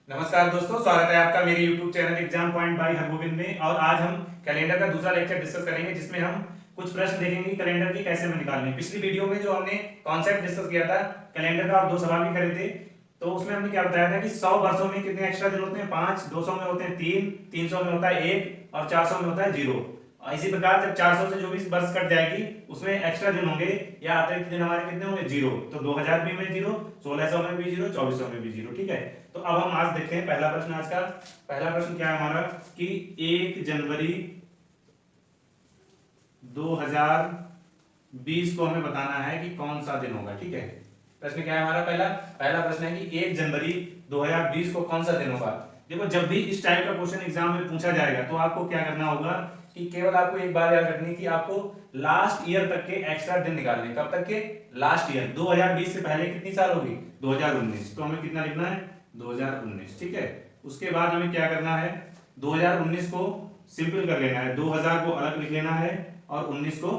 नमस्कार दोस्तों, स्वागत है आपका मेरे YouTube channel exam point by Hargovind में। और आज हम कैलेंडर का दूसरा लेक्चर डिस्कस करेंगे, जिसमें हम कुछ प्रश्न देखेंगे कि कैलेंडर की कैसे हमें निकालनी है। पिछली वीडियो में जो हमने कॉन्सेप्ट डिस्कस किया था कैलेंडर का, और दो सवाल भी करे थे, तो उसमें हमने क्या बताया था कि 100 वर्षों में कितने एक्स्ट्रा दिन होते हैं? 5, 200 में होते हैं 3, 300 में होता है 1 और 400 में होता है 0। इसी प्रकार जब 400 से जो भी वर्ष कट जाएगी उसमें एक्स्ट्रा दिन होंगे या अतिरिक्त दिन हमारे कितने होंगे? 0। तो 2000 में 0, 1600 में भी 0, 2400 में भी 0। ठीक है, तो अब हम आज देखते हैं पहला प्रश्न। आज का पहला प्रश्न क्या है हमारा कि 1 जनवरी 2020 को हमें बताना है कि कौन सा दिन होगा। ठीक है, प्रश्न क्या है हमारा? पहला पहला प्रश्न है कि 1 जनवरी 2020 को कौन सा दिन होगा। देखो, जब भी इस टाइप का क्वेश्चन एग्जाम में पूछा जाएगा तो आपको क्या करना होगा कि केवल आपको एक बार याद रखनी है कि आपको लास्ट ईयर तक के एक्स्ट्रा दिन निकालने। कब तक के? Last year. 2020 से पहले कितनी साल होगी? 2019। तो हमें कितना लिखना है? 2019। ठीक है, उसके बाद हमें क्या करना है? 2019 को सिंपल कर लेना है, 2000 को अलग लिख लेना है और 19 को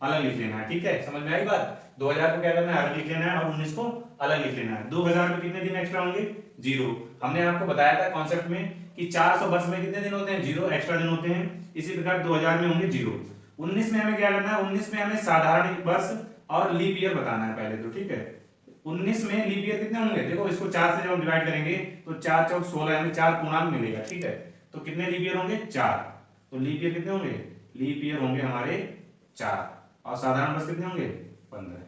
अलग लिख लेना है। ठीक है, समझ में आई बात? 2000 को क्या करना है? अलग लिख लेना है और 19 को अलग लिख लेना है। 2000 में कितने दिन एक्स्ट्रा होंगे? 0। हमने आपको बताया था कॉन्सेप्ट में कि 400 वर्ष में कितने दिन होते हैं? 0 एक्स्ट्रा दिन होते हैं। इसी प्रकार 2000 में होंगे 0। 19 में हमें क्या करना है? 19 में हमें साधारण वर्ष और लीप ईयर बताना है पहले तो। ठीक है, 19 में लीप ईयर कितने होंगे? देखो, इसको 4 से जब हम डिवाइड करेंगे तो 4 चौक 16 यानी 4 पूर्णांक मिलेगा। ठीक है, तो कितने लीप ईयर होंगे? 4। तो लीप ईयर कितने होंगे? लीप ईयर होंगे हमारे 4। और साधारण वर्ष कितने होंगे? 15।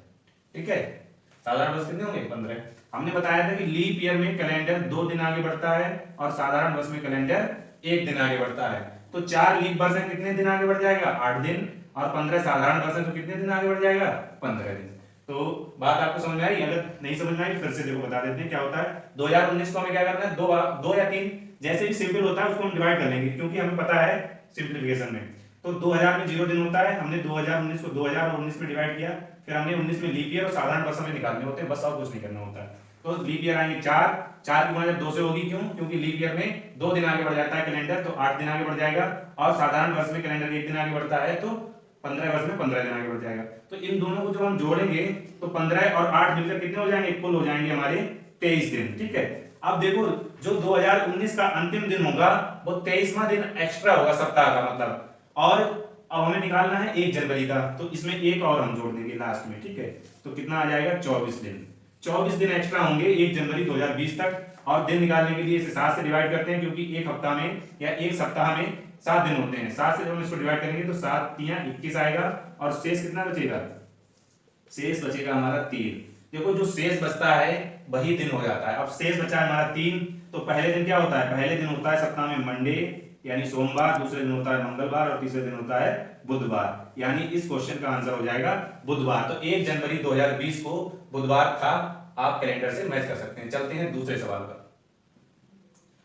ठीक है, साधारण वर्ष कितने होंगे? 15। हमने बताया था कि लीप ईयर में कैलेंडर 2 दिन आगे बढ़ता है और साधारण वर्ष में कैलेंडर 1 दिन आगे बढ़ता है। तो 4 लीप वर्ष है, कितने दिन आगे बढ़ जाएगा? 8 दिन। और 15 साधारण वर्ष है तो कितने दिन आगे बढ़ जाएगा? 15 दिन। तो बात आपको समझ में आई? अगर नहीं समझ में आई फिर से देखो बता देते हैं क्या होता है। 2019 को हमें क्या करना है? दो या तीन जैसे भी सिंपल होता है उसको हम डिवाइड कर लेंगे, क्योंकि हमें पता है सिंप्लीफिकेशन में। तो 2000 में 0 दिन होता है, हमने 2019 को 2000 और 19 में डिवाइड किया। फिर हमने 19 में लीप ईयर और साधारण वर्ष हमें निकालने होते हैं, बस और कुछ नहीं करना होता है। तो लीप ईयर आएंगे 4। 4 की गुणा जब 2 से होगी, क्यों? क्योंकि लीप ईयर में 2 दिन आगे बढ़ जाता है कैलेंडर, तो 8 दिन आगे बढ़ जाएगा। और साधारण वर्ष में कैलेंडर 1 दिन आगे बढ़ता है, तो 15 वर्ष में 15 दिन आगे बढ़ जाएगा। तो इन दोनों को जब हम जोड़ेंगे तो 15 और 8 मिलकर कितने हो जाएंगे? कुल हो जाएंगे हमारे 23 दिन। ठीक है, अब देखो, जो 2019 का अंतिम दिन होगा वो 23वां दिन एक्स्ट्रा होगा सप्ताह का मतलब। और अब हमें निकालना है 1 जनवरी का, तो इसमें एक और हम जोड़ देंगे लास्ट में। ठीक है, तो कितना आ जाएगा? 24 दिन। 24 दिन एक्स्ट्रा होंगे 1 जनवरी 2020 तक। और दिन निकालने के लिए इसे 7 से डिवाइड करते हैं, क्योंकि एक हफ्ता में या एक सप्ताह में 7 दिन होते हैं। 7 से जब हम इसको डिवाइड करेंगे तो 7 तियां 21 आएगा और शेष कितना बचेगा? शेष बचेगा हमारा 3। देखो, जो शेष बचता है वही दिन हो जाता है। अब शेष बचा है हमारा 3, तो पहले दिन क्या होता है? पहले दिन होता है सप्ताह में मंडे यानी सोमवार, दूसरे दिन होता है मंगलवार और तीसरे दिन होता है बुधवार। यानी इस क्वेश्चन का आंसर हो जाएगा बुधवार। तो 1 जनवरी 2020 को बुधवार था, आप कैलेंडर से मैच कर सकते हैं। चलते हैं दूसरे सवाल पर।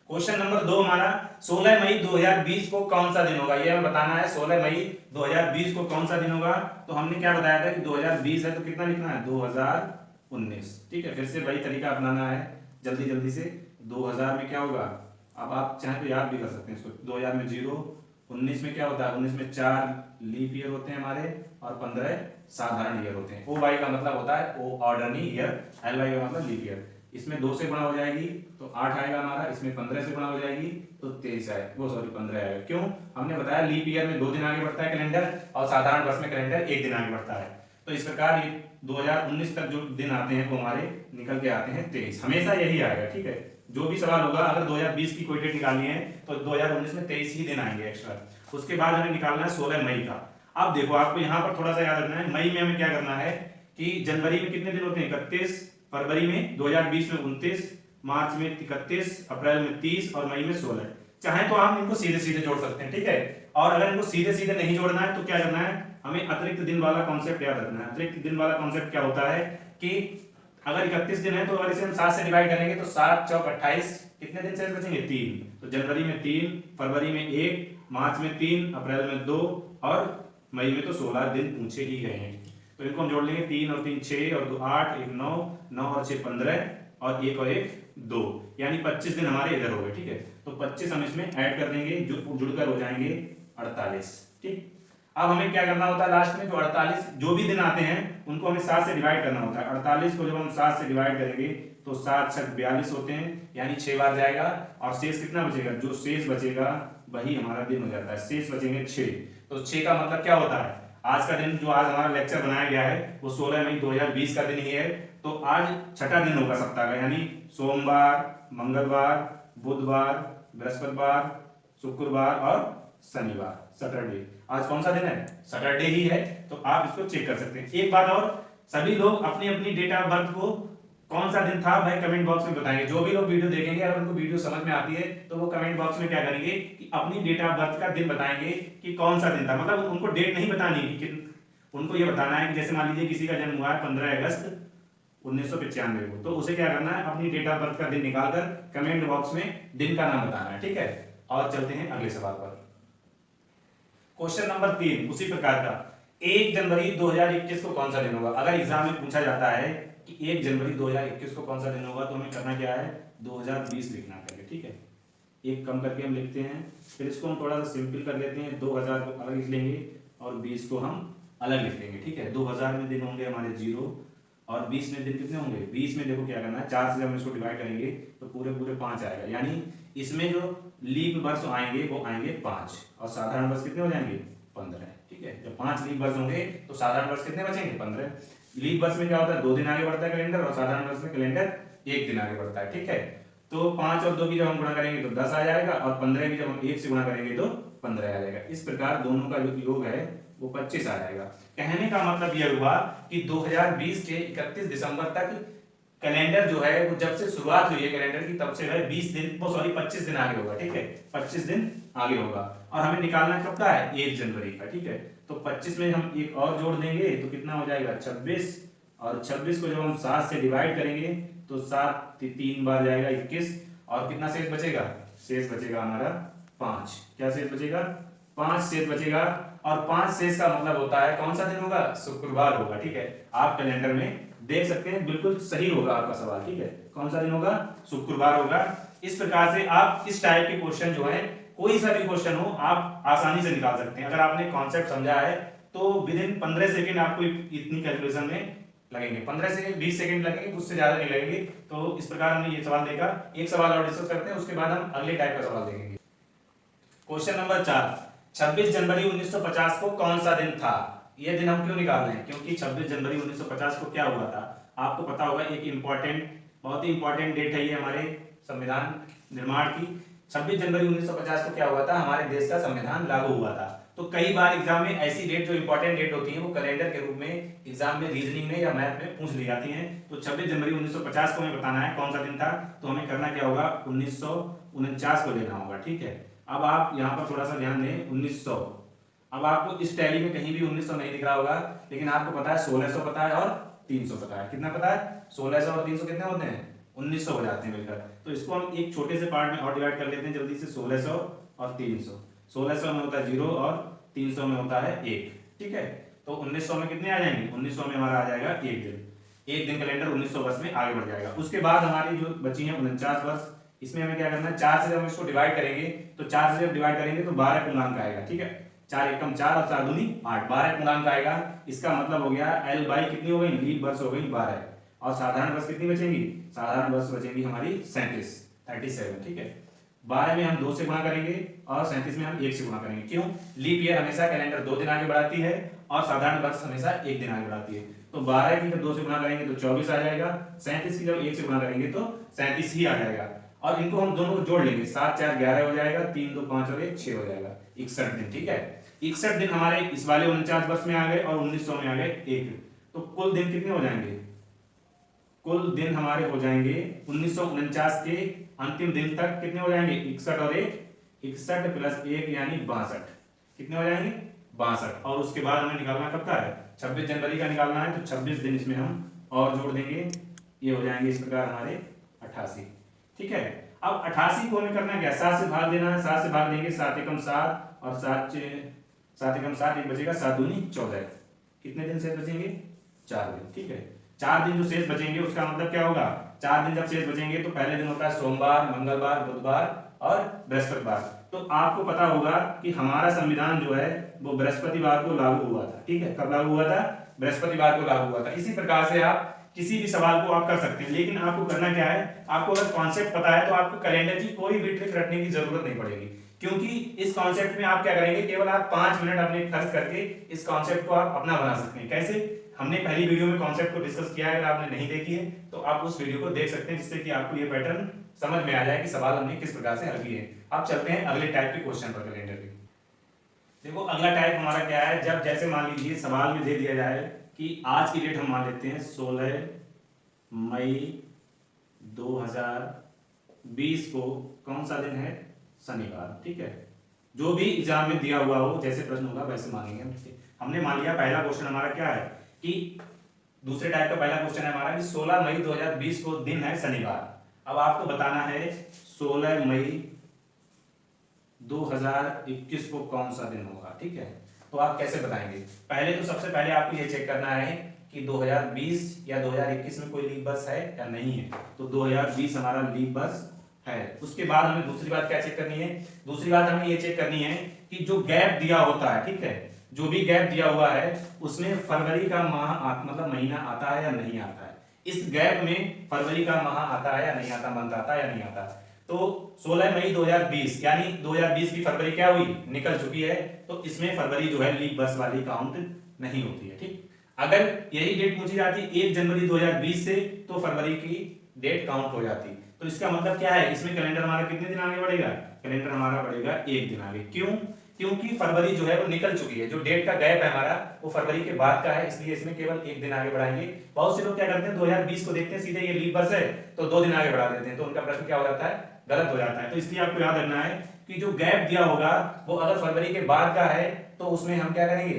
क्वेश्चन नंबर 2 हमारा 16 मई 2020 को कौन सा दिन होगा, ये हमें बताना है। 16 मई 2020 को कौन सा दिन होगा? तो हमने क्या बताया था कि 2020 है तो कितना लिखना है? 2019। ठीक है, फिर से वही तरीका अपनाना है जल्दी जल्दी से। 2000 में क्या होगा? अब आप चाहें तो याद भी कर सकते हैं इसको। 2000 में 0। 19 में क्या होता है? 19 में 4 लीप ईयर होते हैं हमारे और 15 साधारण ईयर होते हैं। ओ वाई का मतलब होता है ओ ऑर्डरनी ईयर, एल वाई का मतलब लीप ईयर। इसमें 2 से गुणा हो जाएगी तो 8 आएगा हमारा, इसमें 15 से गुणा हो जाएगी तो 23 आएगा, वो सॉरी 15 आएगा। क्यों? हमने बताया लीप ईयर में 2 दिन आगे बढ़ता है कैलेंडर और साधारण वर्ष में कैलेंडर 1 दिन आगे बढ़ता है। तो इस प्रकार ये 2019 तक जो दिन आते हैं वो हमारे निकल के आते हैं 23। हमेशा यही आएगा। ठीक है, जो भी सवाल होगा अगर 2020 की कोई डेट निकालनी है तो 2019 में 23 ही दिन आएंगे एक्स्ट्रा। उसके बाद हमें निकालना है 16 मई का। अब देखो, आपको यहाँ पर थोड़ा सा याद रखना है, मई में हमें क्या करना है कि जनवरी में कितने दिन होते हैं? 31, फरवरी में 2020 में 29, मार्च में 31, अप्रैल में 30 और मई में 16। चाहे तो आप इनको सीधे सीधे जोड़ सकते हैं। ठीक है, और अगर इनको सीधे सीधे नहीं जोड़ना है तो क्या करना है? हमें अतिरिक्त दिन वाला कॉन्सेप्ट याद रखना है। अतिरिक्त दिन वाला कॉन्सेप्ट क्या होता है कि अगर 31 दिन है तो अगर इसे हम 7 से डिवाइड करेंगे तो 7 चौक 28, कितने दिन शेष बचेंगे? 3। तो जनवरी में 3, फरवरी में 1, मार्च में 3, अप्रैल में 2 और मई में तो 16 दिन पूछे ही गए हैं। तो इनको हम जोड़ लेंगे, 3 और 3 6 और 2 8, 1 9, 9 और 6 15 और 1 और 1 2, यानी 25 दिन हमारे इधर हो गए। ठीक है, तो 25 हम इसमें ऐड कर देंगे जो जुड़कर हो जाएंगे 48। ठीक, अब हमें क्या करना होता है, लास्ट में जो 48 जो भी दिन आते हैं उनको हमें 7 से डिवाइड करना होता है। 48 को जब हम 7 से डिवाइड करेंगे तो 7 छक 42 होते हैं, यानी 6 बार जाएगा, और शेष कितना बचेगा, जो शेष बचेगा वही हमारा दिन हो जाता है। शेष बचेंगे 6। तो 6 का मतलब क्या होता है, आज का दिन जो आज हमारा लेक्चर बनाया गया है वो 16 मई 2020 का दिन ही है। तो आज छठा दिन होगा सप्ताह का, यानी सोमवार, मंगलवार, बुधवार, बृहस्पतिवार, शुक्रवार और शनिवार, सैटरडे। आज कौन सा दिन है, सैटरडे ही है। तो आप इसको चेक कर सकते हैं। एक बात और, सभी लोग अपनी अपनी डेट ऑफ बर्थ को कौन सा दिन था भाई कमेंट बॉक्स में बताएंगे। जो भी लोग वीडियो देखेंगे अगर उनको वीडियो समझ में आती है तो वो कमेंट बॉक्स में क्या करेंगे कि अपनी डेट ऑफ बर्थ का दिन बताएंगे कि कौन सा दिन था। मतलब उनको डेट नहीं बतानी है, उनको ये बताना है कि जैसे मान लीजिए किसी का जन्म हुआ है 15 अगस्त 1995 को, तो उसे क्या करना है, अपनी डेट ऑफ बर्थ का दिन निकालकर कमेंट बॉक्स में दिन का नाम बताना है, ठीक है। और चलते हैं अगले सवाल पर। क्वेश्चन नंबर 3 उसी प्रकार का, 1 जनवरी 2021 को कौन सा दिन होगा। अगर एग्जाम में पूछा जाता है कि 1 जनवरी 2021 को कौन सा दिन होगा, तो हमें करना क्या है, 2020 लिखना पड़ेगा, ठीक है। एक कम करके हम लिखते हैं, फिर इसको हम थोड़ा सा सिंपल कर लेते हैं, 2000 को अलग लिख लेंगे और 20 को हम अलग लिख लेंगे, ठीक है। 2000 में दिन होंगे हमारे 0 और 20 में दिन कितने होंगे, 20 में देखो क्या करना है, 4 से जब हम इसको डिवाइड करेंगे तो पूरे पूरे 5 आएगा, यानी इसमें जो लीप वर्ष आएंगे वो आएंगे 5 और साधारण वर्ष कितने हो जाएंगे 15, ठीक है। जब 5 लीप वर्ष होंगे तो साधारण वर्ष कितने बचेंगे 15। लीप वर्ष में क्या होता है, 2 दिन आगे बढ़ता है कैलेंडर, और साधारण वर्ष में कैलेंडर 1 दिन आगे बढ़ता है, ठीक है। तो 5 और 2 की जब हम गुणा करेंगे तो 10 आ जाएगा, और 15 की जब हम 1 से गुणा करेंगे तो 15 आ जाएगा। इस प्रकार दोनों का जो योग है वो 25 आ जाएगा। कहने का मतलब यह हुआ कि 2020 के 31 दिसंबर तक कैलेंडर जो है वो जब से शुरुआत हुई है कैलेंडर की तब से है 20 दिन, वो सॉरी 25 दिन आगे होगा, ठीक है। 25 दिन आगे होगा, और हमें निकालना कब का है, 1 जनवरी का, ठीक है। तो 25 में हम एक और जोड़ देंगे तो कितना हो जाएगा 26, और 26 को जब हम 7 से डिवाइड करेंगे तो 7 3 बार जाएगा 21, और कितना शेष बचेगा, शेष बचेगा हमारा 5। क्या शेष बचेगा, 5 शेष बचेगा, और 5 शेष का मतलब होता है कौन सा दिन होगा, शुक्रवार होगा, ठीक है। आप कैलेंडर में देख सकते हैं, बिल्कुल सही होगा आपका सवाल, ठीक है। कौन सा दिन होगा, शुक्रवार होगा। इस प्रकार से आप इस टाइप के क्वेश्चन जो है, कोई सा भी क्वेश्चन हो आप आसानी से निकाल सकते हैं। अगर आपने कॉन्सेप्ट समझा है तो विद इन 15 सेकंड आपको इतनी कैलकुलेशन में लगेंगे, 15 से 20 सेकंड लगेंगे, उससे ज्यादा नहीं लगेंगे। तो इस प्रकार हमने ये सवाल देखा। एक सवाल और डिस्कस करते हैं, उसके बाद हम अगले टाइप का सवाल देखेंगे। क्वेश्चन नंबर 4, 26 जनवरी 1950 को कौन सा दिन था। ये दिन हम क्यों निकाल रहे हैं, क्योंकि 26 जनवरी 1950 को क्या हुआ था, आपको पता होगा। एक इंपॉर्टेंट, बहुत ही इंपॉर्टेंट डेट है ये हमारे संविधान निर्माण की। 26 जनवरी 1950 को क्या हुआ था, हमारे देश का संविधान लागू हुआ था। तो कई बार एग्जाम में ऐसी डेट जो इंपॉर्टेंट डेट होती है वो कैलेंडर के रूप में एग्जाम में रीजनिंग में या मैथ में पूछ ली जाती हैं। तो 26 जनवरी 1950 को हमें बताना है कौन सा दिन था। तो हमें करना क्या होगा, 1949 को लेना होगा, ठीक है। अब आप यहाँ पर थोड़ा सा ध्यान दें, 1900। अब आपको इस टैली में कहीं भी 1900 नहीं दिख रहा होगा, लेकिन आपको पता है 1600 पता है और 300 पता है। कितना पता है, 1600 और 300 कितने होते हैं, 1900 हो जाते हैं मिलकर। तो इसको हम एक छोटे से पार्ट में और डिवाइड कर लेते हैं जल्दी से, 1600 और 300। 1600 में होता है 0 और 300 में होता है 1, ठीक है। तो 1900 में कितने आ जाएंगे, 1900 में हमारा आ जाएगा 1 दिन। 1 दिन कैलेंडर 1900 वर्ष में आगे बढ़ जाएगा। उसके बाद हमारी जो बची है 49 वर्ष, इसमें हमें क्या करना है, 4 से जब हम इसको डिवाइड करेंगे तो 4 से जब डिवाइड करेंगे तो 12 पूर्णांक आएगा, ठीक है। 4 एकम 4 और 4 दूनी 8, 12 पूर्णांक आएगा। इसका मतलब हो गया L बाई कितनी हो गई, लीप वर्ष हो गई 12, और साधारण वर्ष कितनी बचेंगी, साधारण वर्ष बचेंगी हमारी 37, ठीक है। 12 में हम 2 से गुणा करेंगे और 37 में हम 1 से गुणा करेंगे। क्यों, लीप ईयर हमेशा कैलेंडर 2 दिन आगे बढ़ाती है और साधारण वर्ष हमेशा 1 दिन आगे बढ़ाती है। तो 12 की जब 2 से गुणा करेंगे तो 24 आ जाएगा, 37 की जब 1 से गुणा करेंगे तो 37 ही आ जाएगा। और इनको हम दोनों को जोड़ लेंगे, 7 4 11 हो जाएगा, 3 2 5 और 1 6 हो जाएगा, 61 दिन, ठीक है। 61 दिन हमारे इस वाले 49 वर्ष में आ गए और 1900 में आ गए 1। तो कुल दिन कितने हो जाएंगे, कुल दिन हमारे हो जाएंगे 1949 के अंतिम दिन तक कितने हो जाएंगे, 61 और 1, 61 प्लस 1 यानी 62। कितने हो जाएंगे, 62। और उसके बाद हमें निकालना कब का है, 26 जनवरी का निकालना है। तो 26 दिन इसमें हम और जोड़ देंगे, ये हो जाएंगे इस प्रकार हमारे 88, ठीक है। अब 88 को हमें करना क्या, 7 से भाग देना है। 7 से भाग देंगे, 7 एकम 7 और 7 एकम 7, एक बचेगा 7 दूनी 14। कितने दिन शेष बचेंगे, 4 दिन, ठीक है। 4 दिन जो शेष बचेंगे उसका मतलब क्या होगा, 4 दिन जब शेष बचेंगे तो पहले दिन होता है सोमवार, मंगलवार, बुधवार और बृहस्पतिवार। तो आपको पता होगा कि हमारा संविधान जो है वो बृहस्पतिवार को लागू हुआ था। ठीक है, कब लागू हुआ था? बृहस्पतिवार को लागू हुआ था। इसी प्रकार से आप किसी भी सवाल को आप कर सकते हैं, लेकिन आपको करना क्या है, आपको अगर कॉन्सेप्ट पता है तो आपको कैलेंडर की कोई भी ट्रिक रटने की जरूरत नहीं पड़ेगी, क्योंकि इस कॉन्सेप्ट में आप क्या करेंगे, केवल आप 5 मिनट अपने खर्च करके इस कॉन्सेप्ट को आप अपना बना सकते हैं। कैसे? हमने पहली वीडियो में कॉन्सेप्ट को डिस्कस किया है, अगर आपने नहीं देखी है तो आप उस वीडियो को देख सकते हैं, जिससे कि आपको ये पैटर्न समझ में आ जाए कि सवाल हमने किस प्रकार से हल किए हैं। अब चलते हैं अगले टाइप के क्वेश्चन पर कैलेंडर के। देखो अगला टाइप हमारा क्या है, जब जैसे मान लीजिए सवाल में दे दिया जाए कि आज की डेट हम मान लेते हैं 16 मई 2020 को कौन सा दिन है? शनिवार। ठीक है, जो भी एग्जाम में दिया हुआ हो, जैसे प्रश्न होगा वैसे मानेंगे हम। हमने मान लिया पहला क्वेश्चन हमारा क्या है कि दूसरे टाइप का पहला क्वेश्चन है हमारा कि 16 मई 2020 को दिन है शनिवार। अब आपको बताना है 16 मई 2021 को कौन सा दिन होगा। ठीक है, तो आप कैसे बताएंगे? पहले तो सबसे पहले आपको ये चेक करना है कि 2020 या 2021 में कोई लीप वर्ष है या नहीं है। तो 2020 हमारा लीप वर्ष है। उसके बाद हमें दूसरी बात क्या चेक करनी है? दूसरी बात हमें ये चेक करनी है कि जो गैप दिया होता है, ठीक है, जो भी गैप दिया हुआ है उसमें फरवरी का माह मतलब महीना आता है या नहीं आता है। इस गैप में फरवरी का माह आता है या नहीं आता, मंथ आता है या नहीं आता। तो 16 मई 2020 यानी 2020 की फरवरी क्या हुई? निकल चुकी है, तो इसमें फरवरी जो है लीप वर्ष वाली काउंट नहीं होती है। ठीक, अगर यही डेट पूछी जाती 1 जनवरी 2020 से तो फरवरी की डेट काउंट हो जाती। तो इसका मतलब क्या है, इसमें कैलेंडर हमारा कितने दिन आगे बढ़ेगा? कैलेंडर हमारा बढ़ेगा 1 दिन आगे। क्यों? क्योंकि फरवरी जो है वो निकल चुकी है, जो डेट का गैप है हमारा वो फरवरी के बाद का है, इसलिए इसमें केवल 1 दिन आगे बढ़ाएंगे। बहुत से लोग क्या करते हैं 2020 को देखते हैं सीधे ये लीप वर्ष है तो 2 दिन आगे बढ़ा देते हैं, तो उनका प्रश्न क्या हो जाता है? गलत हो जाता है। तो इसलिए आपको याद रखना है कि जो गैप दिया होगा वो अगर फरवरी के बाद का है तो उसमें हम क्या करेंगे,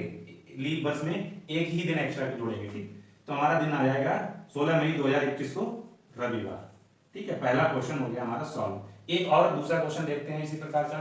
लीप वर्ष में 1 ही दिन एक्स्ट्रा जोड़ेंगे। ठीक, तो हमारा दिन आ जाएगा 16 मई 2021 को रविवार। ठीक है, पहला क्वेश्चन हो गया हमारा सॉल्व। एक और दूसरा क्वेश्चन देखते हैं इसी प्रकार का।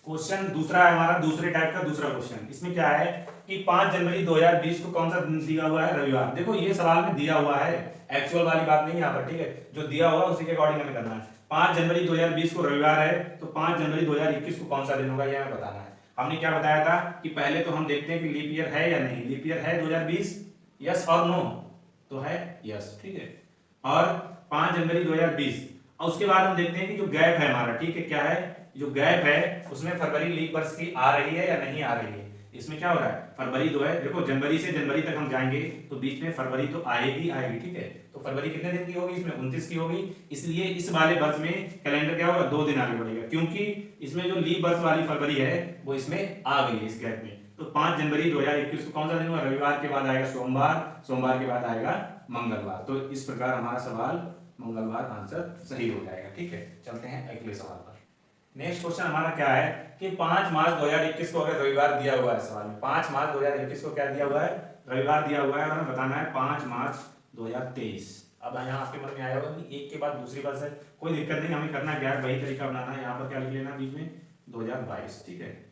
क्वेश्चन दूसरा है हमारा, दूसरे टाइप का दूसरा क्वेश्चन। इसमें क्या है कि 5 जनवरी 2020 को कौन सा दिन दिया हुआ है? रविवार। देखो ये सवाल में दिया हुआ है, एक्चुअल वाली बात नहीं यहाँ पर। ठीक है, जो दिया हुआ उसी के अकॉर्डिंग हमें करना है। 5 जनवरी 2020 को रविवार है, तो 5 जनवरी 2021 को कौन सा दिन होगा ये हमें बताना है। हमने क्या बताया था कि पहले तो हम देखते हैं कि लीप ईयर है या नहीं। लीप ईयर है 2020, यस और नो? तो है यस। ठीक है, और 5 जनवरी 2020, और उसके बाद हम देखते हैं कि जो गैप है हमारा, ठीक है, क्या है, जो गैप है उसमें फरवरी लीप वर्ष की आ रही है या नहीं आ रही है। इसमें क्या हो रहा है, फरवरी जो है, देखो जनवरी से जनवरी तक हम जाएंगे तो बीच में फरवरी तो आएगी आएगी। ठीक है, तो फरवरी कितने दिन की होगी? इसमें 29 की होगी, इसलिए इस वाले वर्ष में कैलेंडर क्या होगा? 2 दिन आगे बढ़ेगा, क्योंकि इसमें जो लीप वर्ष वाली फरवरी है वो इसमें आ गई है इस गैप में। तो 5 जनवरी 2021 को कौन सा दिन होगा? रविवार के बाद आएगा सोमवार, सोमवार के बाद आएगा मंगलवार। तो इस प्रकार हमारा सवाल मंगलवार आंसर सही हो जाएगा। ठीक है, चलते हैं अगले सवाल पर। नेक्स्ट क्वेश्चन हमारा क्या है कि 5 मार्च 2021 को अगर रविवार दिया हुआ है, सवाल में 5 मार्च 2021 को क्या दिया हुआ है? रविवार दिया हुआ है, और हमें बताना है 5 मार्च 2023। अब यहाँ आपके मन में आया होगा कि एक के बाद दूसरी बात है, कोई दिक्कत नहीं, हमें करना क्या है, वही तरीका बनाना है। यहाँ पर क्या लिख लेना बीच में? 2022। ठीक है,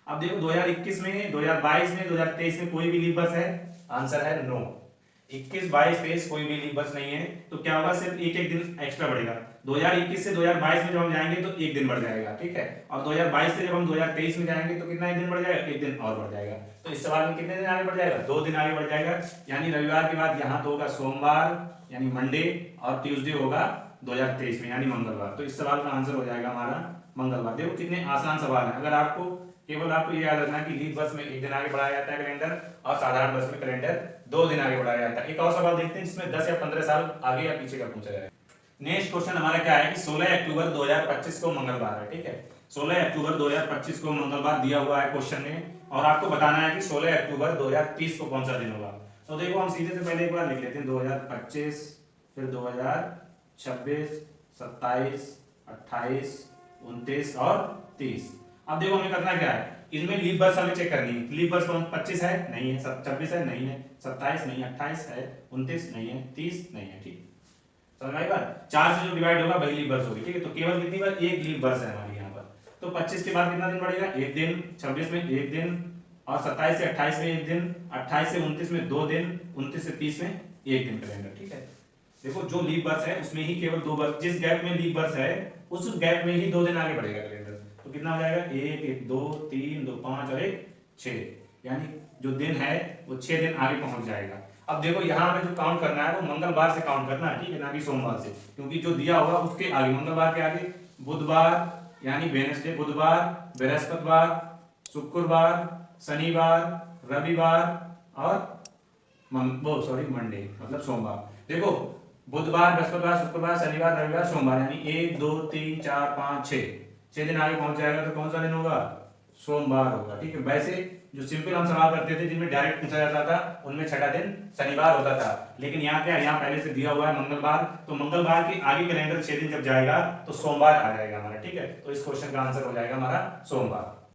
अब देखो 2021 में, 2022 में, 2023 में कोई भी लीप वर्ष है? आंसर है नो। 21, 22, 23 कोई भी लीप वर्ष नहीं है, तो क्या होगा? सिर्फ एक एक दिन एक्स्ट्रा बढ़ेगा। 2021 से 2022 में जब हम जाएंगे तो 1 दिन बढ़ जाएगा। ठीक है, और 2022 से जब हम 2023 में जाएंगे तो कितना 1 दिन बढ़ जाएगा? 1 दिन और बढ़ जाएगा। तो इस सवाल में कितने दिन आगे बढ़ जाएगा? 2 दिन आगे बढ़ जाएगा, यानी रविवार के बाद यहाँ तो होगा सोमवार यानी मंडे, और ट्यूसडे होगा 2023 में यानी मंगलवार। तो इस सवाल का आंसर हो जाएगा हमारा मंगलवार। देखो कितने आसान सवाल है। अगर आपको केवल आपको ये याद रखना है कि लीप वर्ष में 1 दिन आगे बढ़ाया जाता है कैलेंडर, और साधारण वर्ष में कैलेंडर 2 दिन आगे बढ़ाया जाता है। एक और सवाल देखते हैं जिसमें 10 या 15 साल आगे या पीछे का पूछा जाएगा। नेक्स्ट क्वेश्चन हमारा क्या है कि 16 अक्टूबर 2025 को मंगलवार है। ठीक है, 16 अक्टूबर 2025 को मंगलवार दिया हुआ है क्वेश्चन में, और आपको बताना है कि 16 अक्टूबर 2030 को कौन सा दिन होगा। तो देखो हम सीधे से पहले एक बार लिख लेते हैं 2025, फिर 2026, 27, 28, 29 और 30। अब देखो हमें करना क्या है, इनमें लीप वर्ष हमें चेक करनी है। लीप वर्ष 25 है? नहीं है। 26 है? नहीं है। 27 नहीं है। 28 है? 29 नहीं है। 30 नहीं है। ठीक, समझ में आई बात? 4 से जो डिवाइड होगा वही लीप वर्ष होगी। ठीक है, तो केवल कितनी बार? 1 लीप वर्ष है हमारी यहाँ पर। तो 25 के बाद कितना दिन बढ़ेगा? 1 दिन। 26 में 1 दिन, और 27 से 28 में 1 दिन, 28 से 29 में 2 दिन, 29 से 30 में 1 दिन कैलेंडर। ठीक है, देखो जो लीप वर्ष है उसमें ही केवल 2 वर्ष, जिस गैप में लीप वर्ष है उस गैप में ही 2 दिन आगे बढ़ेगा कैलेंडर। तो कितना हो जाएगा, एक एक दो तीन दो पाँच और एक 6, यानी जो दिन है वो 6 दिन आगे पहुंच जाएगा। अब देखो यहाँ हमें जो काउंट करना है वो मंगलवार से काउंट करना है, ठीक है, ना कि सोमवार से, क्योंकि जो दिया होगा उसके आगे, मंगलवार के आगे बुधवार यानी वेडनेसडे, बुधवार, बृहस्पतिवार, शुक्रवार, शनिवार, रविवार और मंडे मतलब सोमवार। देखो बुधवार, बृहस्पतिवार, शुक्रवार, शनिवार, रविवार, सोमवार, यानी 1 2 3 4 5 6 दिन आगे पहुंच जाएगा तो कौन सा दिन होगा, सोमवार होगा, ठीक है। वैसे जो सिंपल हम सवाल करते थे जिनमें डायरेक्ट पूछा जाता था उनमें छठा दिन शनिवार होता था, लेकिन यहाँ क्या, यहाँ पहले से दिया हुआ है मंगलवार, तो मंगलवार के आगे कैलेंडर 6 दिन जब जाएगा तो सोमवार आ जाएगा हमारा, ठीक है। तो इस क्वेश्चन का आंसर हो जाएगा हमारा सोमवार।